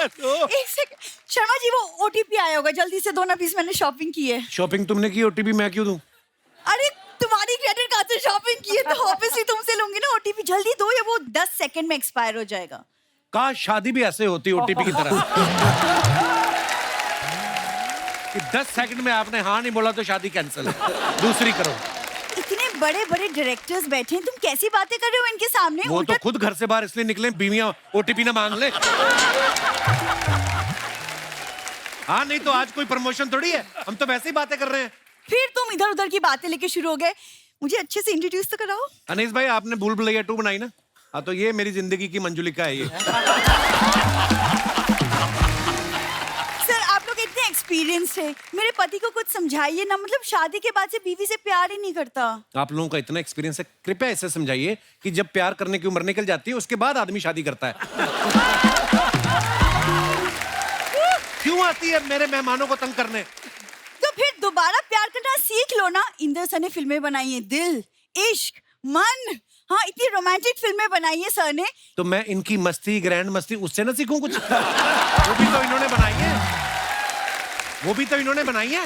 एक सेकंड शर्मा जी, वो ओटीपी आया होगा, जल्दी से दो ना प्लीज, मैंने शॉपिंग की है। शॉपिंग तुमने की, ओटीपी मैं क्यों दूं? अरे तुम्हारी क्रेडिट कार्ड से शॉपिंग की है तो ऑब्वियसली तुमसे लूंगी ना ओटीपी। जल्दी दो या वो 10 सेकंड में एक्सपायर हो जाएगा। काश शादी भी ऐसे होती ओटीपी की तरह कि 10 सेकंड में आपने हाँ नहीं बोला तो शादी कैंसिल, दूसरी करो। इतने बड़े बड़े डायरेक्टर्स बैठे हैं, तुम कैसी बातें कर रहे हो इनके सामने? वो तो खुद घर से बाहर इसलिए निकले बीवियां ओटीपी ना मांग ले। हाँ नहीं तो आज कोई प्रमोशन थोड़ी है, हम तो वैसे ही बातें कर रहे हैं। फिर तुम इधर उधर की बातें लेके शुरू हो गए। मुझे अच्छे से इंट्रोड्यूस तो कराओ। अनीस भाई आपने भूल भुलैया 2 बनाई ना? हाँ तो ये मेरी जिंदगी की मंजुलिका है ये। सर आप लोग इतने एक्सपीरियंस है, मेरे पति को कुछ समझाइए ना, मतलब शादी के बाद से बीवी से प्यार ही नहीं करता। आप लोगों का इतना एक्सपीरियंस है, कृपया ऐसे समझाइए कि जब प्यार करने की उम्र निकल जाती है उसके बाद आदमी शादी करता है। क्यों आती है मेरे मेहमानों को तंग करने? तो फिर दोबारा प्यार करना सीख लो ना। इंदर सर ने फिल्में बनाई हैं, दिल, इश्क, मन, हाँ इतनी रोमांटिक फिल्में बनाई है सर ने। तो मैं इनकी मस्ती, ग्रैंड मस्ती उससे ना सीखूं कुछ? वो भी तो इन्होंने बनाई है, वो भी तो इन्होंने बनाई है।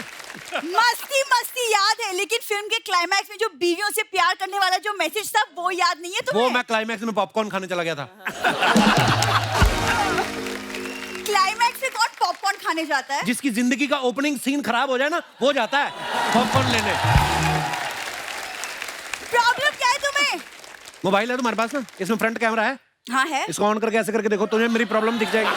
मस्ती मस्ती याद है, लेकिन फिल्म के क्लाइमैक्स में जो बीवियों से प्यार करने वाला जो मैसेज था वो याद नहीं है तुम्हें? वो मैं क्लाइमैक्स में पॉपकॉर्न खाने चला गया था। क्लाइमैक्स में कौन पॉपकॉर्न खाने जाता है? जिसकी जिंदगी का ओपनिंग सीन खराब हो जाए ना वो जाता है पॉपकॉर्न लेने। प्रॉब्लम क्या है तुम्हें? मोबाइल है तुम्हारे पास ना, इसमें फ्रंट कैमरा है। हाँ है। इसको ऑन करके ऐसे करके देखो, तुम्हें मेरी प्रॉब्लम दिख जाएगी।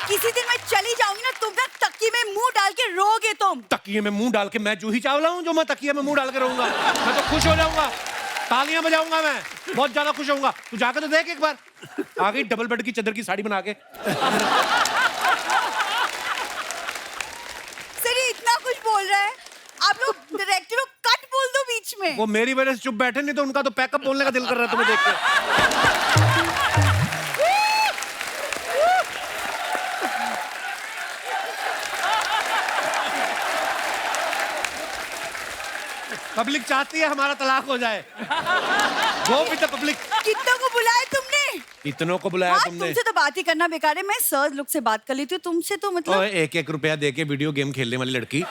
किसी दिन मैं चली जाऊंगी ना, तुम ना तकिए में मुंह डाल के रोगे तुम। तकिए में मुंह डाल के? मैं जूही चावला हूँ जो मैं तकिए में मुंह डाल के रहूंगा? मैं तो खुश हो जाऊंगा, तालियां बजाऊंगा, मैं बहुत ज्यादा खुश होऊंगा। तू जाकर तो देख एक बार, आ गई डबल बेड की चादर की साड़ी बना के। सर ये इतना कुछ बोल रहा है, आप लोग डायरेक्टर को कट बोल दो बीच में। वो मेरी वजह से चुप बैठे, नहीं तो उनका तो पैकअप बोलने का दिल कर रहा है तुम्हें देख के। पब्लिक चाहती है हमारा तलाक हो जाए। वो भी तो पब्लिक। कितनों को बुलाया तुमने? इतनों को बुलाया हाँ, तुमने? तुमसे तो बात ही करना बेकार है, मैं सर लोग से बात कर लेती हूँ, तुमसे तो मतलब। 1-1 रुपया देके वीडियो गेम खेलने वाली लड़की।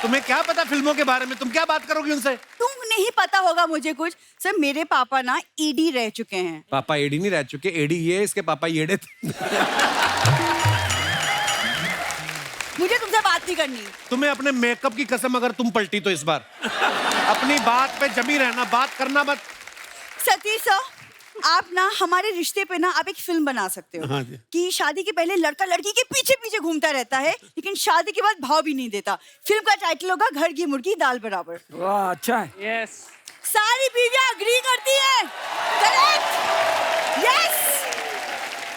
तुम्हें क्या पता फिल्मों के बारे में? तुम क्या बात करोगी उनसे? तुम नहीं पता होगा मुझे कुछ। सर मेरे पापा ना ईडी रह चुके हैं। पापा एडी नहीं रह चुके, एडी ये इसके पापा येड़े थे। मुझे तुमसे बात नहीं करनी। तुम्हें अपने मेकअप की कसम, अगर तुम पलटी तो इस बार अपनी बात पे जमी रहना, बात करना मत। सतीश सर आप ना हमारे रिश्ते पे ना आप एक फिल्म बना सकते हो। हाँ जी। कि शादी के पहले लड़का लड़की के पीछे पीछे घूमता रहता है, लेकिन शादी के बाद भाव भी नहीं देता। फिल्म का टाइटल होगा घर की मुर्गी दाल बराबर। वाह अच्छा है। यस। सारी बीवियां अग्री करती हैं। करेक्ट? यस।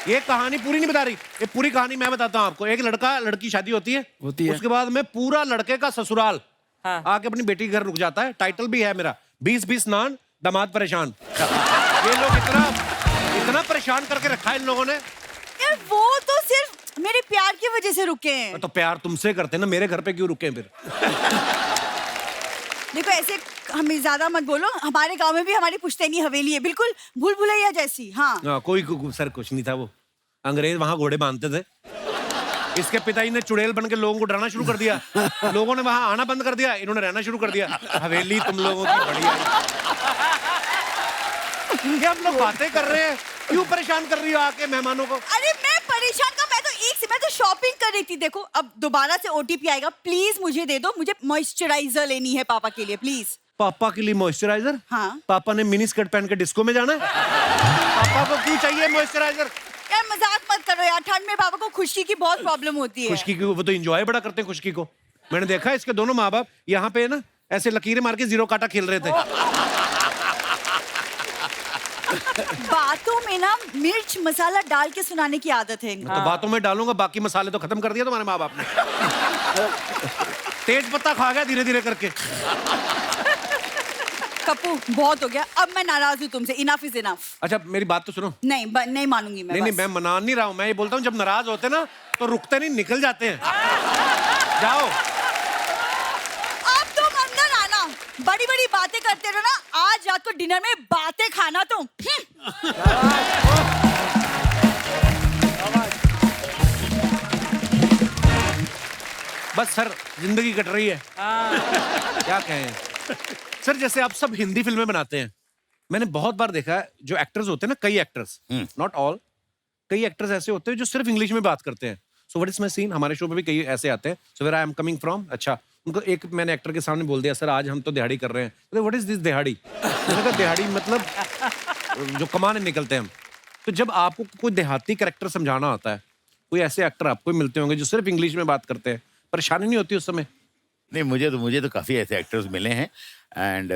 ये कहानी पूरी नहीं बता रही, ये पूरी कहानी मैं बताता हूँ आपको। एक लड़का लड़की शादी होती है, उसके बाद में पूरा लड़के का ससुराल आके अपनी बेटी के घर रुक जाता है। टाइटल भी है मेरा 20-20 नान दामाद परेशान। ये लोग इतना परेशान करके रखा है इन लोगों ने। यार वो तो सिर्फ मेरे प्यार की वजह से रुके हैं। तो प्यार तुमसे करते ना, मेरे घर पे क्यों रुके फिर? देखो ऐसे हमें ज्यादा मत बोलो, हमारे गांव में भी हमारी पुश्तैनी हवेली है, बिल्कुल भूल भुलैया जैसी। हाँ कोई सर कुछ नहीं था, वो अंग्रेज वहां घोड़े बांधते थे। इसके पिताजी ने चुड़ैल बन के लोगों को डराना शुरू कर दिया, लोगों ने वहां आना बंद कर दिया, इन्होंने रहना शुरू कर दिया। हवेली तुम लोगों की बढ़िया। ये हम लोग बातें कर रहे हैं, क्यों परेशान कर रही हो आके मेहमानों को? अरे मैं परेशान का, मैं तो शॉपिंग कर रही थी। देखो अब दोबारा से ओटीपी आएगा, प्लीज मुझे दे दो, मुझे मॉइस्चराइजर लेनी है पापा के लिए प्लीज। पापा के लिए मॉइस्चराइजर? हाँ। पापा ने मिनी स्कर्ट पहन के डिस्को में जाना है? पापा को क्यों चाहिए मॉइस्चराइजर? यार मजाक मत करो यार, ठंड में पापा को खुशी की बहुत प्रॉब्लम होती है। खुशकी की वो तो एंजॉय बड़ा करते हैं खुशकी को। मैंने देखा इसके दोनों माँ बाप यहाँ पे ना ऐसे लकीरें मार के 0 काटा खेल रहे थे। बातों में ना मिर्च मसाला डाल के सुनाने की आदत है इनको। तो बातों में डालूंगा, बाकी मसाले तो खत्म कर दिया तुम्हारे माँ बाप ने। तेज पत्ता खा गया धीरे धीरे करके। कप्पू बहुत हो गया, अब मैं नाराज हूँ तुमसे, इनफ इज इनफ। अच्छा मेरी बात तो सुनो। नहीं मानूंगी मैं। नहीं मैं मना नहीं रहा हूँ, मैं ये बोलता हूँ जब नाराज होते ना तो रुकते नहीं, निकल जाते हैं। जाओ अब तुम अंदर आना, बड़ी बड़ी बातें करते रहो ना, आज रात को डिनर में बातें खाना तुम। बस सर जिंदगी कट रही है, क्या कहें सर। जैसे आप सब हिंदी फिल्में बनाते हैं, मैंने बहुत बार देखा है जो एक्टर्स होते हैं ना, कई एक्टर्स, नॉट ऑल, कई एक्टर्स ऐसे होते हैं जो सिर्फ इंग्लिश में बात करते हैं। So what is my scene, हमारे शो में भी कई ऐसे आते हैं। So where I am coming from, अच्छा उनको एक मैंने एक्टर के सामने बोल दिया, सर आज हम तो दिहाड़ी कर रहे हैं। व्हाट इज दिस दिहाड़ी? मैंने कहा दिहाड़ी मतलब जो कमाने निकलते हैं हम। तो जब आपको कोई देहाती कैरेक्टर समझाना होता है, कोई ऐसे एक्टर आपको मिलते होंगे जो सिर्फ इंग्लिश में बात करते हैं, परेशानी नहीं होती उस समय? नहीं, मुझे तो काफ़ी ऐसे एक्टर्स मिले हैं एंड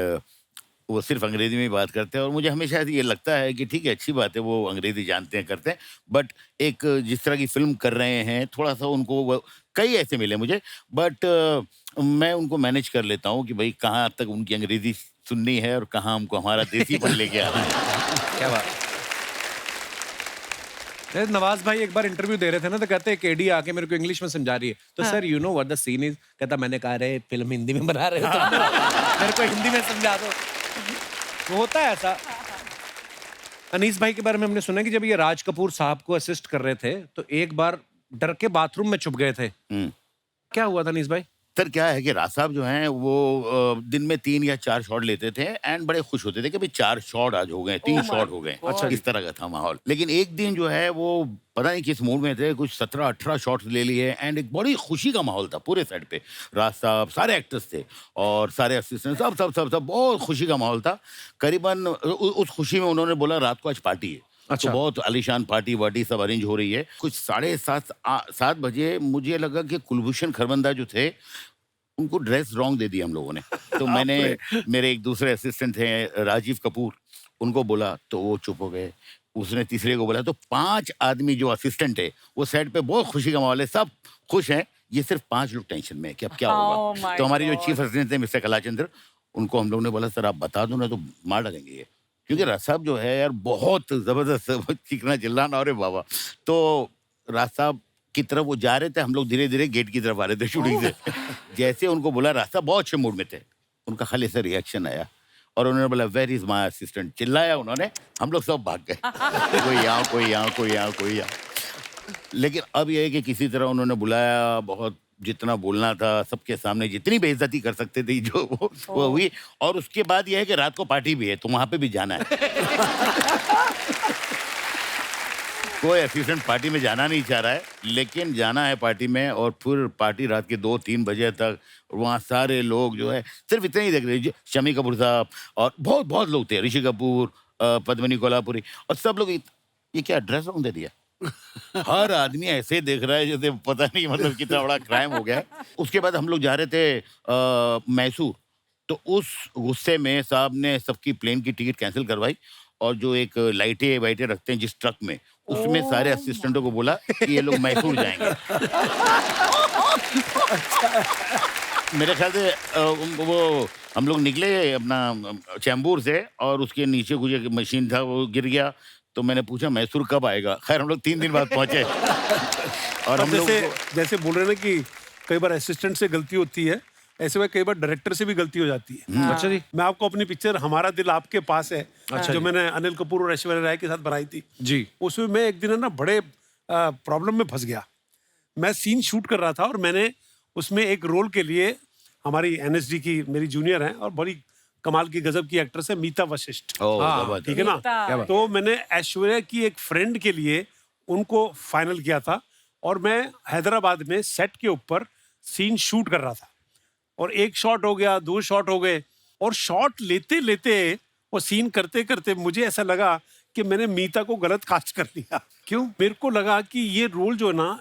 वो सिर्फ अंग्रेजी में ही बात करते हैं और मुझे हमेशा ये लगता है कि ठीक है, अच्छी बात है, वो अंग्रेजी जानते हैं, करते हैं, बट एक जिस तरह की फिल्म कर रहे हैं थोड़ा सा उनको कई ऐसे मिले मुझे, बट मैं उनको मैनेज कर लेता हूँ कि भाई कहाँ तक उनकी अंग्रेजी सुननी है और कहाँ हमको हमारा देसीपन लेके आना है। क्या बात। नवाज भाई एक बार इंटरव्यू दे रहे थे ना, तो कहते हैं केडी आके मेरे को इंग्लिश में समझा रही है, तो sir you know what the scene is, कहता मैंने कहा रे फिल्म हिंदी में बना रहे हो तो मेरे को हिंदी में समझा दो। तो होता है ऐसा। अनीस भाई के बारे में हमने सुना कि जब ये राज कपूर साहब को असिस्ट कर रहे थे तो एक बार डर के बाथरूम में छुप गए थे, क्या हुआ था अनीस भाई? सर क्या है कि राज साहब जो हैं वो दिन में 3 या 4 शॉट लेते थे एंड बड़े खुश होते थे कि भाई 4 शॉट आज हो गए, 3 शॉट हो गए। अच्छा, इस तरह का था माहौल। लेकिन एक दिन जो है वो पता नहीं किस मूड में थे, कुछ 17-18 शॉट्स ले लिए एंड एक बड़ी खुशी का माहौल था पूरे सेट पे। राज साहब, सारे एक्टर्स थे और सारे असिस्टेंट, सब सब सब सब बहुत खुशी का माहौल था। करीबन उस खुशी में उन्होंने बोला रात को आज पार्टी है। अच्छा। तो बहुत आलीशान पार्टी वार्टी सब अरेंज हो रही है। कुछ 7:30 बजे मुझे लगा कि कुलभूषण खरबंदा जो थे उनको ड्रेस रॉन्ग दे दिया हम लोगों ने। तो मैंने मेरे एक दूसरे असिस्टेंट थे राजीव कपूर, उनको बोला तो वो चुप हो गए। उसने तीसरे को बोला, तो 5 आदमी जो असिस्टेंट है वो सेट पे बहुत खुशी का माहौल है, सब खुश हैं, ये सिर्फ 5 लोग टेंशन में है कि अब क्या होगा। तो हमारे जो चीफ असिस्टेंट थे मिस्टर कलाचंद्र, उनको हम लोग ने बोला सर आप बता दो ना तो मार डालेंगे ये, क्योंकि राज साहब जो है यार बहुत जबरदस्त चीखना चिल्लाना, अरे बाबा। तो राज साहब की तरफ वो जा रहे थे, हम लोग धीरे धीरे गेट की तरफ आ रहे थे शूटिंग से। जैसे उनको बोला, रास्ता बहुत अच्छे मूड में थे, उनका खाली से रिएक्शन आया और उन्होंने बोला वेयर इज माय असिस्टेंट, चिल्लाया उन्होंने, हम लोग सब भाग गए। कोई यहाँ कोई यहाँ कोई यहाँ कोई यहाँ। लेकिन अब यह है कि किसी तरह उन्होंने बुलाया, बहुत जितना बोलना था सबके सामने जितनी बेइज्जती कर सकते थे जो वो हुई। और उसके बाद यह है कि रात को पार्टी भी है तो वहां पे भी जाना है। कोई असिस्टेंट पार्टी में जाना नहीं चाह रहा है, लेकिन जाना है पार्टी में और फिर पार्टी रात के 2-3 बजे तक। वहाँ सारे लोग जो है सिर्फ इतने ही देख रहे हैं, शमी कपूर साहब और बहुत बहुत लोग थे, ऋषि कपूर, पद्मिनी कोल्हापुरी, और सब लोग ये क्या ड्रेस रॉन्ग दे दिया। हर आदमी ऐसे देख रहा है जैसे पता नहीं मतलब कितना बड़ा क्राइम हो गया है। उसके बाद हम लोग जा रहे थे मैसूर, तो उस गुस्से में साहब ने सबकी प्लेन की टिकट कैंसिल करवाई और जो एक लाइटें वाइटें रखते हैं जिस ट्रक में, उसमें सारे असिस्टेंटों को बोला कि ये लोग मैसूर जाएंगे। मेरे ख्याल से वो हम लोग निकले अपना चैम्बूर से और उसके नीचे कुछ एक मशीन था वो गिर गया। तो मैंने पूछा मैसूर कब आएगा, खैर हम लोग 3 दिन बाद पहुंचे। और हम लोग जैसे बोल रहे हैं ना कि कई बार असिस्टेंट से गलती होती है, ऐसे में कई बार डायरेक्टर से भी गलती हो जाती है। अच्छा जी। मैं आपको अपनी पिक्चर हमारा दिल आपके पास है, जो मैंने अनिल कपूर और ऐश्वर्या राय के साथ बनाई थी जी, उसमें मैं एक दिन ना बड़े प्रॉब्लम में फंस गया। मैं सीन शूट कर रहा था और मैंने उसमें एक रोल के लिए, हमारी एनएसडी की मेरी जूनियर है और बड़ी कमाल की गजब की एक्ट्रेस है मीता वशिष्ठ, ठीक है ना। तो मैंने ऐश्वर्या की एक फ्रेंड के लिए उनको फाइनल किया था और मैं हैदराबाद में सेट के ऊपर सीन शूट कर रहा था और 1 शॉट हो गया, 2 शॉट हो गए और शॉट लेते लेते और सीन करते करते मुझे ऐसा लगा कि मैंने मीता को गलत कास्ट कर लिया। क्यों? मेरे को लगा कि ये रोल जो है ना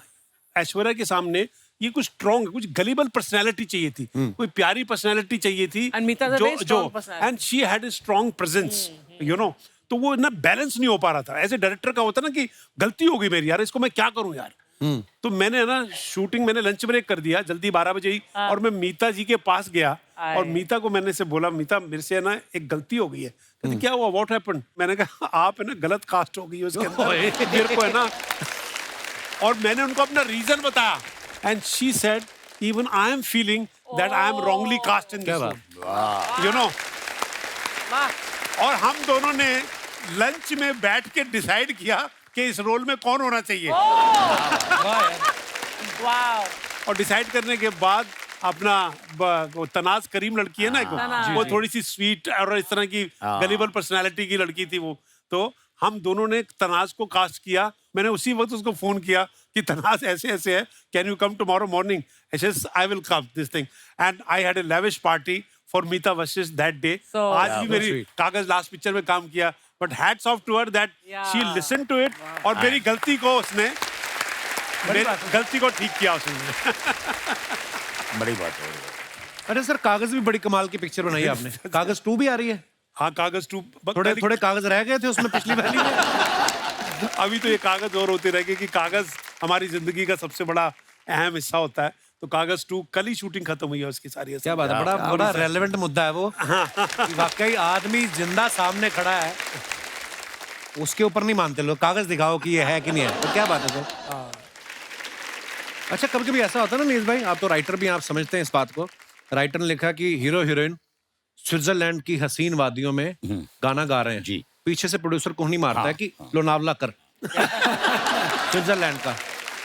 ऐश्वर्या के सामने ये कुछ स्ट्रॉन्ग, कुछ गलीबल पर्सनैलिटी चाहिए थी, कोई प्यारी पर्सनैलिटी चाहिए थी, and she had a strong presence, you know. तो वो ना बैलेंस नहीं हो पा रहा था। एज ए डायरेक्टर का होता ना कि गलती हो गई मेरी, यार इसको मैं क्या करूं यार। तो मैंने ना शूटिंग, मैंने लंच ब्रेक कर दिया जल्दी 12 बजे ही, और मैं मीता जी के पास गया और मीता को मैंने से बोला, मीता मेरे से ना एक गलती हो गई है। कहती क्या हुआ, व्हाट हैपेंड? मैंने कहा आप है ना गलत कास्ट हो गई है उसके अंदर, मेरे को है ना। और मैंने उनको अपना रीजन बताया and she said even I am feeling that I am wrongly cast in this role, you know. और हम दोनों ने लंच में बैठ के डिसाइड किया कि इस रोल में कौन होना चाहिए। और डिसाइड करने के बाद अपना वो तनाज करीम लड़की है ना, वो थोड़ी सी स्वीट और इस तरह की गलीबल पर्सनालिटी की लड़की थी वो। तो हम दोनों ने तनाज को कास्ट किया। मैंने उसी वक्त उसको फोन किया कि तनाज ऐसे ऐसे है, can you come tomorrow morning? I will come this thing and I had a lavish party for Meeta Vashisht that day. आज भी मेरी कागज लास्ट पिक्चर में काम किया, but hats off to her that she listen to it और मेरी गलती को उसने गलती को ठीक किया उसने। बड़ी बात है। अरे सर, कागज भी बड़ी कमाल की पिक्चर बनाई आपने। कागज 2 भी आ रही है? हाँ, कागज 2 थोड़े कागज रह गए थे उसमें पिछली वाली में। अभी तो ये कागज और होते रह गए कि कागज हमारी जिंदगी का सबसे बड़ा अहम हिस्सा होता है। तो कागज 2 कल ही शूटिंग खत्म हुई है उसकी सारी। क्या बात है, बड़ा रेलेवेंट मुद्दा है वो। कि वाकई आदमी जिंदा सामने खड़ा है, उसके ऊपर नहीं मानते लोग। कागज दिखाओ कि ये है कि नहीं है, तो क्या बात है सर। अच्छा, कभी कभी ऐसा होता है ना नीस भाई, आप तो राइटर भी हैं, आप समझते हैं इस बात को। राइटर ने लिखा कि हीरो हीरोइन स्विट्जरलैंड की हसीन वादियों में गाना गा रहे हैं जी। पीछे से प्रोड्यूसर कोहनी मारता है कि लोनावला कर स्विट्जरलैंड का।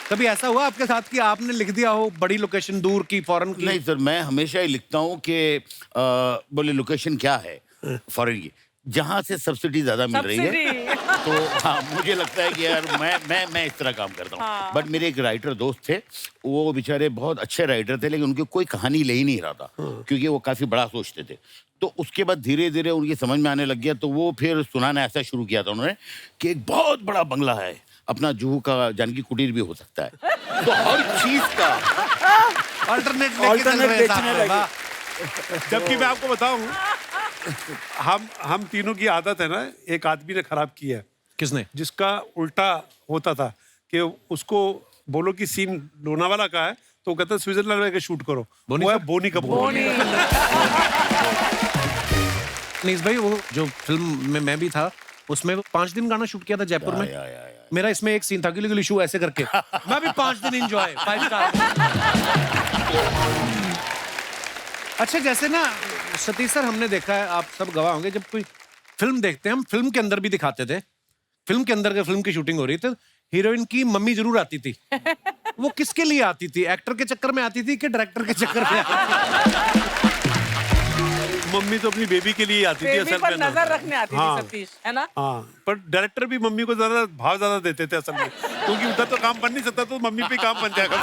कभी ऐसा हुआ आपके साथ कि आपने लिख दिया हो बड़ी लोकेशन दूर की, फॉरेन की? नहीं सर, मैं हमेशा ही लिखता हूँ कि बोले लोकेशन क्या है फॉरेन की, जहाँ से सब्सिडी ज्यादा मिल रही है। तो हाँ, मुझे लगता है कि यार मैं इस तरह काम करता हूँ। बट मेरे एक राइटर दोस्त थे, वो बेचारे बहुत अच्छे राइटर थे, लेकिन उनकी कोई कहानी ले ही नहीं रहा था, क्योंकि वो काफी बड़ा सोचते थे। तो उसके बाद धीरे धीरे उनकी समझ में आने लग गया, तो वो फिर सुनाना ऐसा शुरू किया था उन्होंने कि एक बहुत बड़ा बंगला है, अपना जुहू का जानकी कुटीर भी हो सकता है। तो हर चीज का अल्टरनेट जबकि मैं आपको बताऊं, हम तीनों की आदत है ना, एक आदमी ने खराब की है। किसने? जिसका उल्टा होता था कि उसको बोलो कि सीन लोनावाला का है, तो वो कहता है स्विट्जरलैंड में शूट करो। वो है बोनी कपूर। नीस भाई, वो जो फिल्म में मैं भी था, उसमें 5 दिन गाना शूट किया था जयपुर में। मेरा इसमें एक सीन था, गिली गिली शू ऐसे करके मैं भी 5 दिन एंजॉय 5 स्टार। अच्छा, जैसे ना सतीश सर, हमने देखा है, आप सब गवाह होंगे, जब कोई फिल्म देखते हैं, हम फिल्म के अंदर भी दिखाते थे, फिल्म के अंदर फिल्म की शूटिंग हो रही थी, हीरोइन की मम्मी जरूर आती थी। वो किसके लिए आती थी? एक्टर के चक्कर में आती थी कि डायरेक्टर के चक्कर में आती थी? मम्मी तो अपनी बेबी के लिए आती थी असल में, नजर रखने आती थी सतीश, है ना? हाँ, पर डायरेक्टर भी मम्मी को भाव ज्यादा देते थे असल में, क्योंकि उधर तो काम बन नहीं सकता, तो मम्मी पे काम बन जाएगा।